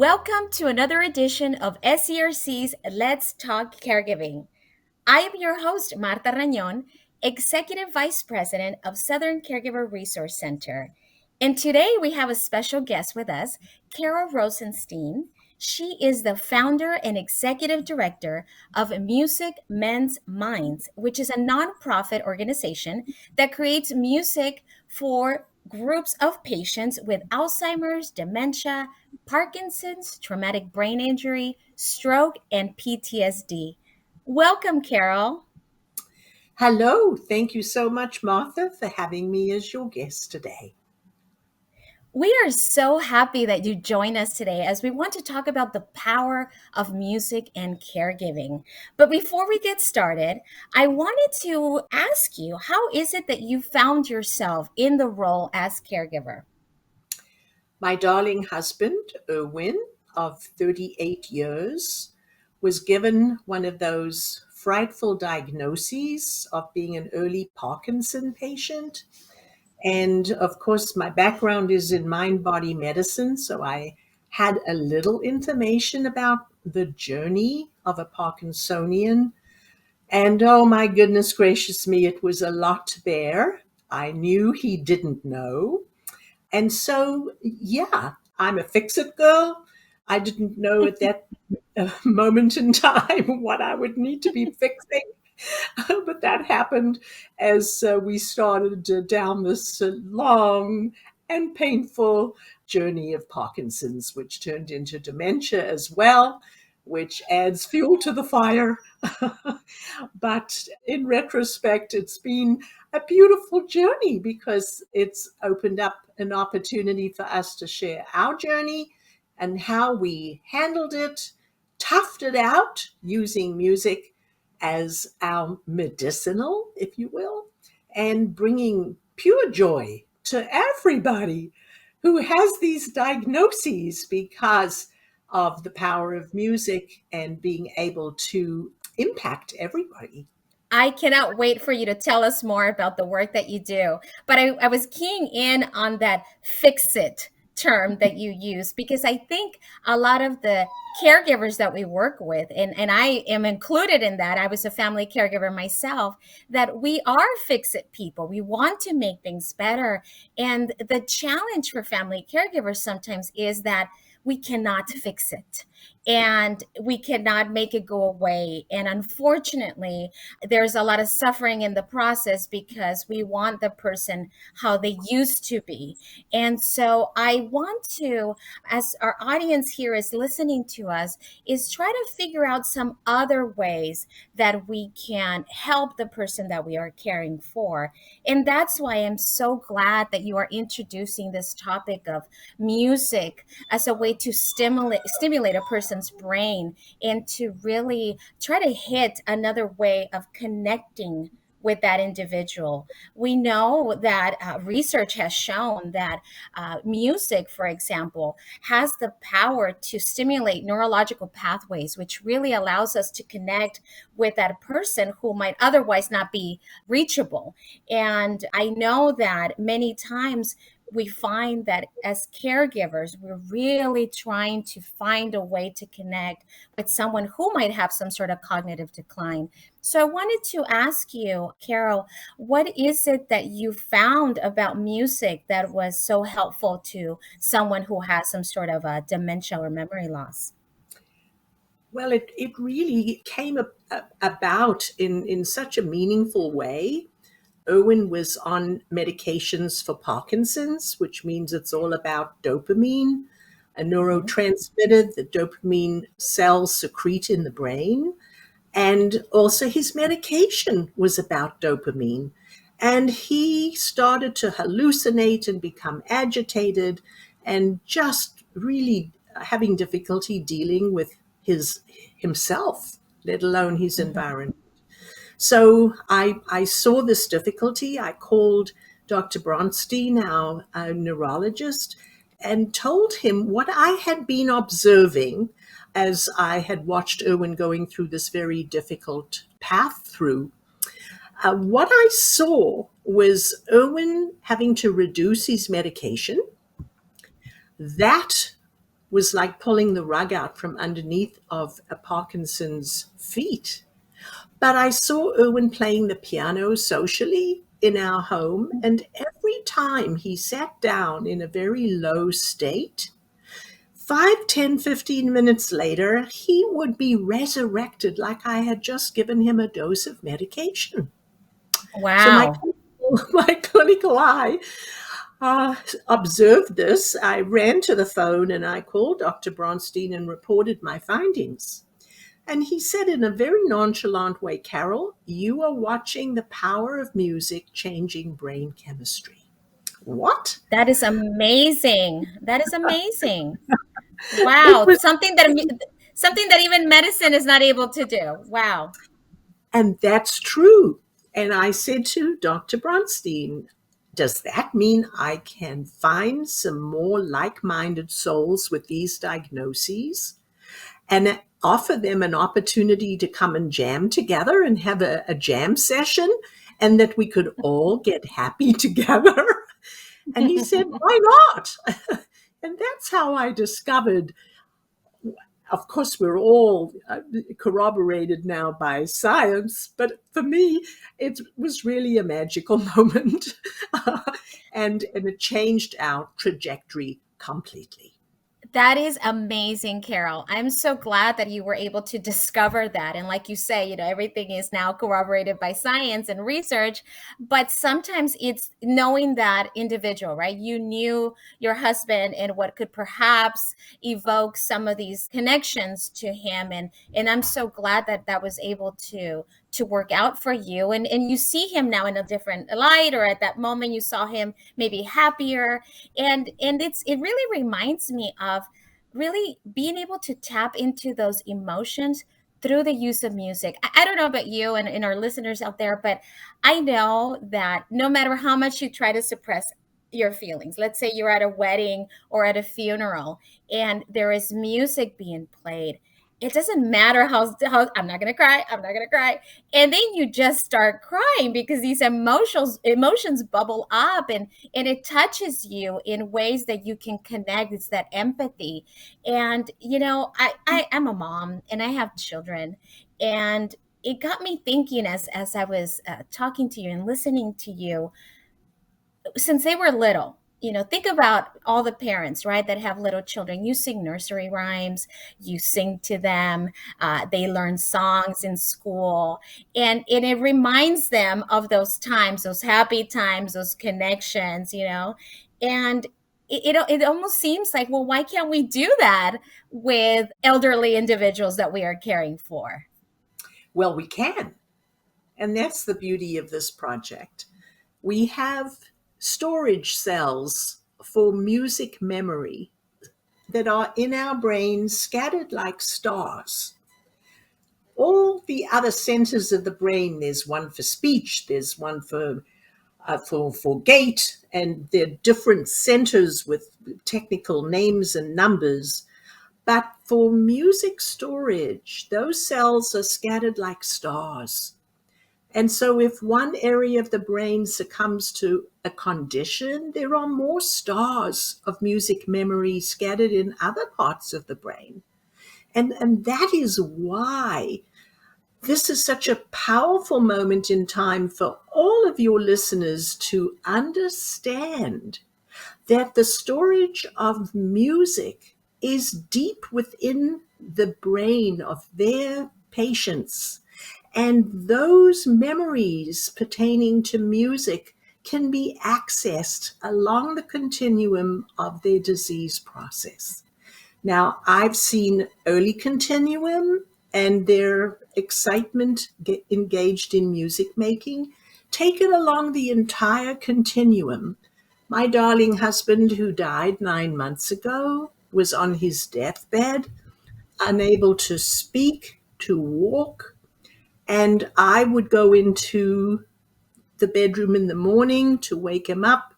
Welcome to another edition of SERC's Let's Talk Caregiving. I am your host, Marta Rañón, Executive Vice President of Southern Caregiver Resource Center. And today we have a special guest with us, Carol Rosenstein. She is the founder and executive director of Music Mends Minds, which is a nonprofit organization that creates music for groups of patients with Alzheimer's, dementia, Parkinson's, traumatic brain injury, stroke, and PTSD. Welcome, Carol. Hello. Thank you so much, Martha, for having me as your guest today. We are so happy that you joined us today as we want to talk about the power of music and caregiving. But before we get started, I wanted to ask you, how is it that you found yourself in the role as caregiver? My darling husband, Erwin, of 38 years, was given one of those frightful diagnoses of being an early Parkinson patient. And of course, my background is in mind body medicine, so I had a little information about the journey of a Parkinsonian. And oh my goodness gracious me, it was a lot to bear. I knew he didn't know. And so, yeah, I'm a fix-it girl. I didn't know at that moment in time what I would need to be fixing. But that happened as we started down this long and painful journey of Parkinson's, which turned into dementia as well, which adds fuel to the fire. But in retrospect, it's been a beautiful journey because it's opened up an opportunity for us to share our journey and how we handled it, toughed it out using music as our medicinal, if you will, and bringing pure joy to everybody who has these diagnoses because of the power of music and being able to impact everybody. I cannot wait for you to tell us more about the work that you do. But I was keying in on that fix it term that you use because I think a lot of the caregivers that we work with, and I am included in that, I was a family caregiver myself, that we are fix it people. We want to make things better. And the challenge for family caregivers sometimes is that we cannot fix it and we cannot make it go away. And unfortunately, there's a lot of suffering in the process because we want the person how they used to be. And so I want to, as our audience here is listening to us, is try to figure out some other ways that we can help the person that we are caring for. And that's why I'm so glad that you are introducing this topic of music as a way to stimulate a person's brain and to really try to hit another way of connecting with that individual. We know that research has shown that music, for example, has the power to stimulate neurological pathways, which really allows us to connect with that person who might otherwise not be reachable. And I know that many times we find that as caregivers, we're really trying to find a way to connect with someone who might have some sort of cognitive decline. So I wanted to ask you, Carol, what is it that you found about music that was so helpful to someone who has some sort of a dementia or memory loss? Well, it really came about in such a meaningful way. Owen was on medications for Parkinson's, which means it's all about dopamine, a Mhm. neurotransmitter that dopamine cells secrete in the brain. And also his medication was about dopamine. And he started to hallucinate and become agitated and just really having difficulty dealing with his himself, let alone his Mhm. environment. So I saw this difficulty. I called Dr. Bronstein, our neurologist, and told him what I had been observing as I had watched Erwin going through this very difficult path through. What I saw was Erwin having to reduce his medication. That was like pulling the rug out from underneath of a Parkinson's feet. But I saw Erwin playing the piano socially in our home, and every time he sat down in a very low state, 5, 10, 15 minutes later, he would be resurrected like I had just given him a dose of medication. So Wow. my clinical eye observed this. I ran to the phone and I called Dr. Bronstein and reported my findings. And he said in a very nonchalant way, Carol, you are watching the power of music changing brain chemistry. What? That is amazing. That is amazing. It Wow. was, Something that even medicine is not able to do. Wow. and that's true. And I said to Dr. Bronstein, does that mean I can find some more like minded souls with these diagnoses and offer them an opportunity to come and jam together and have a jam session and that we could all get happy together? And he said, why not? And that's how I discovered. Of course, we're all corroborated now by science, but for me, it was really a magical moment. And it changed our trajectory completely. That is amazing, Carol. I'm so glad that you were able to discover that. And like you say, everything is now corroborated by science and research. But sometimes it's knowing that individual, right? You knew your husband and what could perhaps evoke some of these connections to him. And I'm so glad that that was able to work out for you. And you see him now in a different light, or at that moment you saw him maybe happier. And it really reminds me of really being able to tap into those emotions through the use of music. I don't know about you and our listeners out there, but I know that no matter how much you try to suppress your feelings, let's say you're at a wedding or at a funeral and there is music being played, it doesn't matter how I'm not gonna cry, I'm not gonna cry, and then you just start crying because these emotions bubble up, and it touches you in ways that you can connect. It's that empathy. And I am a mom and I have children, and it got me thinking as I was talking to you and listening to you, since they were little. Think about all the parents, right, that have little children. You sing nursery rhymes, you sing to them, they learn songs in school, and it reminds them of those times, those happy times, those connections, and it almost seems like, well, why can't we do that with elderly individuals that we are caring for? Well, we can. And that's the beauty of this project. We have storage cells for music memory that are in our brains scattered like stars. All the other centers of the brain, there's one for speech, there's one for gait, and they're different centers with technical names and numbers. But for music storage, those cells are scattered like stars. And so if one area of the brain succumbs to a condition, there are more stars of music memory scattered in other parts of the brain. And that is why this is such a powerful moment in time for all of your listeners to understand that the storage of music is deep within the brain of their patients. And those memories pertaining to music can be accessed along the continuum of their disease process. Now, I've seen early continuum and their excitement get engaged in music making, take it along the entire continuum. My darling husband, who died 9 months ago, was on his deathbed, unable to speak, to walk. And I would go into the bedroom in the morning to wake him up,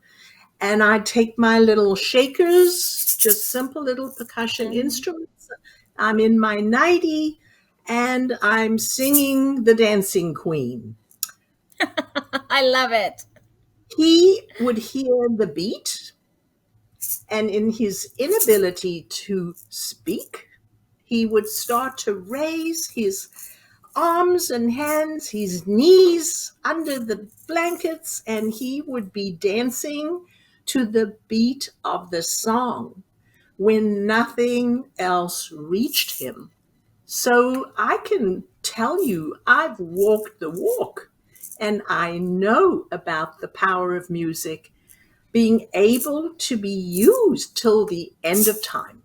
and I'd take my little shakers, just simple little percussion Mhm. instruments. I'm in my nightie and I'm singing the Dancing Queen. I love it. He would hear the beat And in his inability to speak, he would start to raise his arms and hands, his knees under the blankets, and he would be dancing to the beat of the song when nothing else reached him. So I can tell you, I've walked the walk and I know about the power of music being able to be used till the end of time.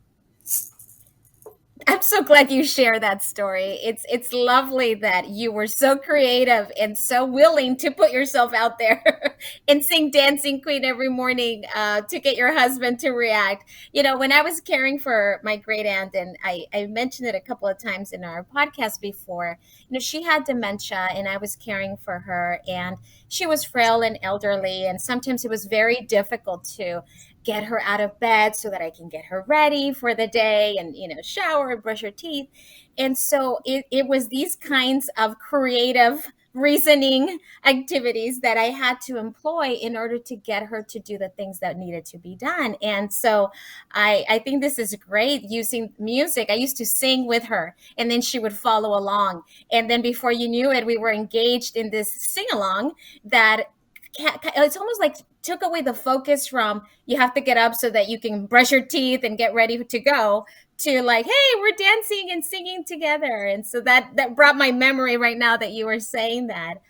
I'm so glad you share that story. It's lovely that you were so creative and so willing to put yourself out there and sing Dancing Queen every morning to get your husband to react. You know, when I was caring for my great aunt, and I mentioned it a couple of times in our podcast before, you know, she had dementia and I was caring for her, and she was frail and elderly, and sometimes it was very difficult to get her out of bed so that I can get her ready for the day and, you know, shower and brush her teeth. And so it was these kinds of creative reasoning activities that I had to employ in order to get her to do the things that needed to be done. And so I think this is great using music. I used to sing with her and then she would follow along. And then before you knew it, we were engaged in this sing along that it's almost like took away the focus from you have to get up so that you can brush your teeth and get ready to go to like, hey, we're dancing and singing together. And so that brought my memory right now that you were saying that.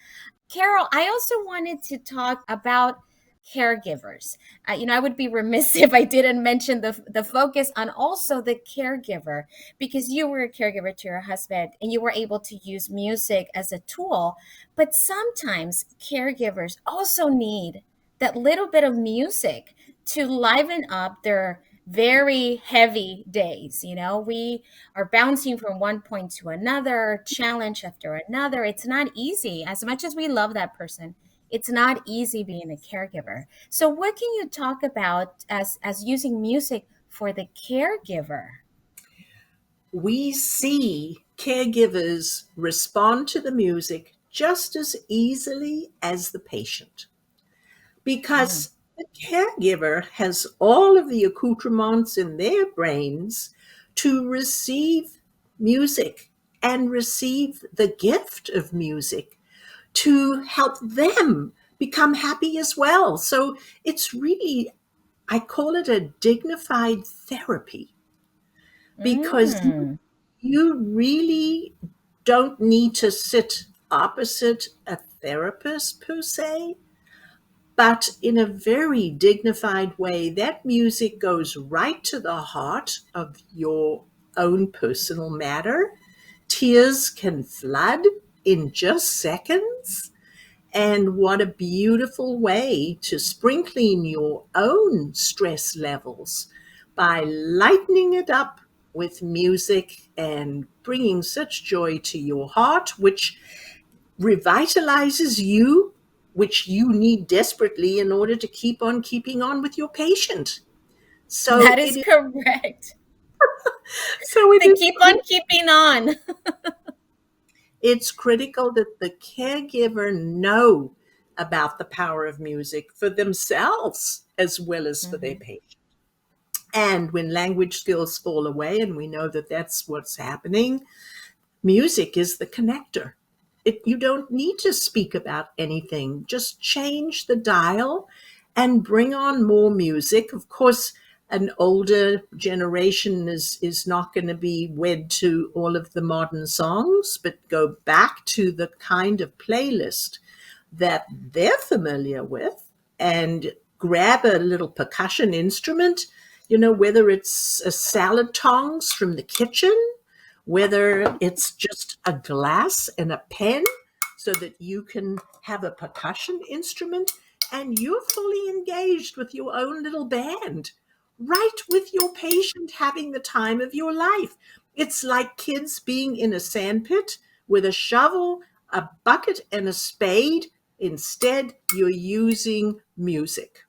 Carol, I also wanted to talk about caregivers. You know, I would be remiss if I didn't mention the focus on also the caregiver, because you were a caregiver to your husband and you were able to use music as a tool. But sometimes caregivers also need that little bit of music to liven up their very heavy days. You know, we are bouncing from one point to another, challenge after another. It's not easy. As much as we love that person, it's not easy being a caregiver. So what can you talk about as using music for the caregiver? We see caregivers respond to the music just as easily as the patient Mm. because the caregiver has all of the accoutrements in their brains to receive music and receive the gift of music to help them become happy as well. So it's really, I call it a dignified therapy because Mm. you really don't need to sit opposite a therapist per se, but in a very dignified way. That music goes right to the heart of your own personal matter. Tears can flood in just seconds. And what a beautiful way to spring clean your own stress levels by lightening it up with music and bringing such joy to your heart, which revitalizes you, which you need desperately in order to keep on keeping on with your patient. That So is it is, correct. so it To is keep on keeping on. it's critical that the caregiver know about the power of music for themselves as well as for their Mhm. patient. And when language skills fall away, and we know that that's what's happening, music is the connector. You don't need to speak about anything. Just change the dial and bring on more music. Of course, an older generation is not going to be wed to all of the modern songs, but go back to the kind of playlist that they're familiar with and grab a little percussion instrument, whether it's a salad tongs from the kitchen, whether it's just a glass and a pen so that you can have a percussion instrument and you're fully engaged with your own little band, right with your patient having the time of your life. It's like kids being in a sandpit with a shovel, a bucket, and a spade. Instead, you're using music.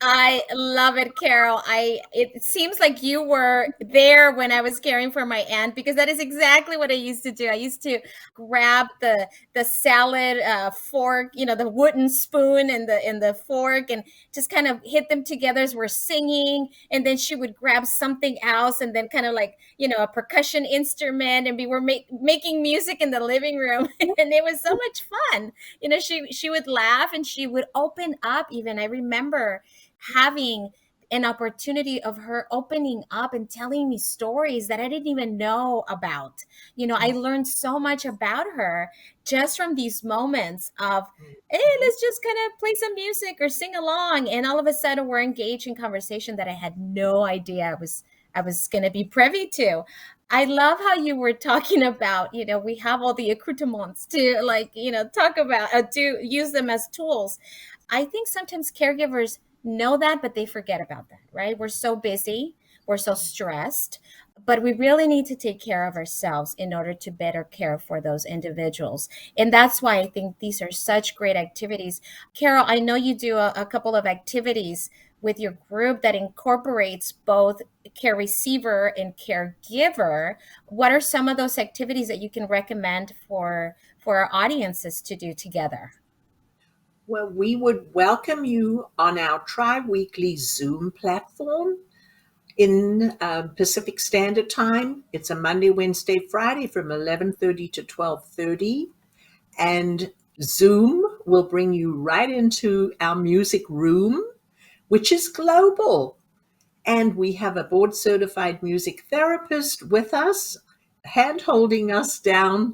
I love it, Carol. It seems like you were there when I was caring for my aunt, because that is exactly what I used to do. I used to grab the salad fork, the wooden spoon and the fork, and just kind of hit them together as we're singing. And then she would grab something else, and then kind of like a percussion instrument, and we were making music in the living room, and it was so much fun. She would laugh and she would open up. Even I remember having an opportunity of her opening up and telling me stories that I didn't even know about. I learned so much about her just from these moments of, hey, let's just kind of play some music or sing along, and all of a sudden we're engaged in conversation that I had no idea I was going to be privy to. I love how you were talking about, we have all the accoutrements to, like, talk about, to use them as tools. I think sometimes caregivers know that, but they forget about that, right? We're so busy, we're so stressed, but we really need to take care of ourselves in order to better care for those individuals. And that's why I think these are such great activities. Carol, I know you do a couple of activities with your group that incorporates both care receiver and caregiver. What are some of those activities that you can recommend for our audiences to do together? Well, we would welcome you on our tri-weekly Zoom platform in Pacific Standard Time. It's a Monday, Wednesday, Friday from 11:30 to 12:30, and Zoom will bring you right into our music room, which is global. And we have a board certified music therapist with us, hand holding us down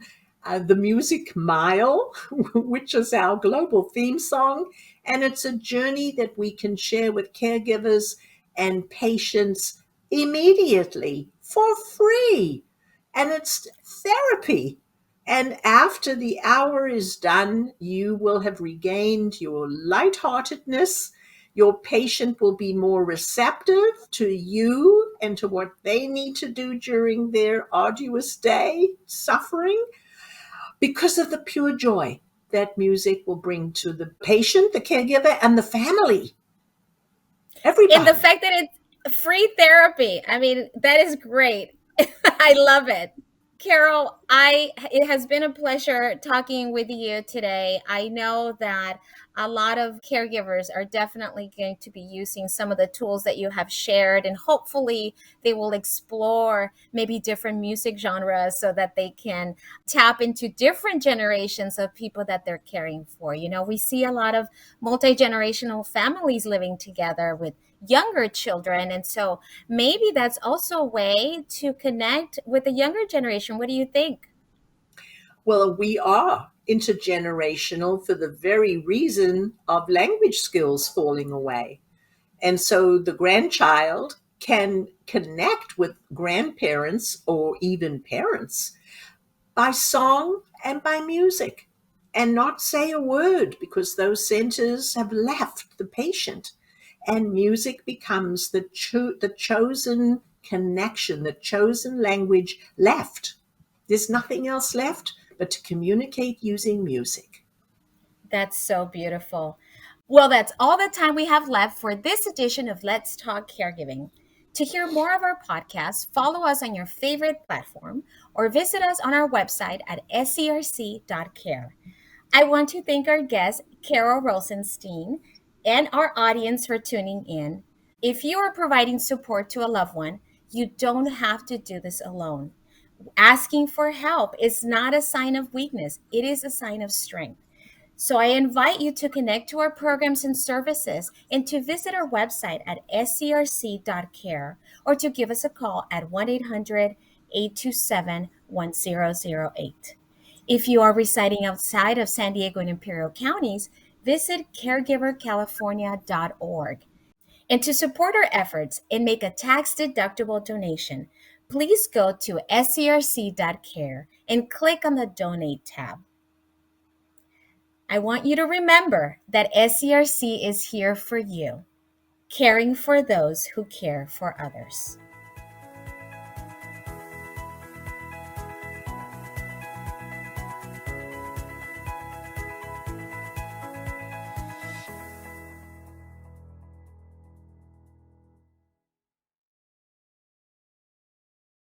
the music mile, which is our global theme song. And it's a journey that we can share with caregivers and patients immediately for free. And it's therapy. And after the hour is done, you will have regained your lightheartedness. Your patient will be more receptive to you and to what they need to do during their arduous day suffering, because of the pure joy that music will bring to the patient, the caregiver, and the family. And the Everybody. fact that it's free therapy, I mean, that is great. I love it. Carol, it has been a pleasure talking with you today. I know that a lot of caregivers are definitely going to be using some of the tools that you have shared, and hopefully they will explore maybe different music genres so that they can tap into different generations of people that they're caring for. We see a lot of multi-generational families living together with younger children, and so maybe that's also a way to connect with the younger generation. What do you think? Well, we are intergenerational for the very reason of language skills falling away. And so the grandchild can connect with grandparents or even parents by song and by music, and not say a word, because those centers have left the patient. And music becomes the chosen connection, the chosen language left. There's nothing else left but to communicate using music. That's so beautiful. Well, that's all the time we have left for this edition of Let's Talk Caregiving. To hear more of our podcast, follow us on your favorite platform or visit us on our website at serc.care. I want to thank our guest, Carol Rosenstein, and our audience for tuning in. If you are providing support to a loved one, you don't have to do this alone. Asking for help is not a sign of weakness, it is a sign of strength. So I invite you to connect to our programs and services and to visit our website at serc.care, or to give us a call at 1-800-827-1008. If you are residing outside of San Diego and Imperial counties, visit caregivercalifornia.org. And to support our efforts and make a tax-deductible donation, please go to serc.care and click on the Donate tab. I want you to remember that SCRC is here for you, caring for those who care for others.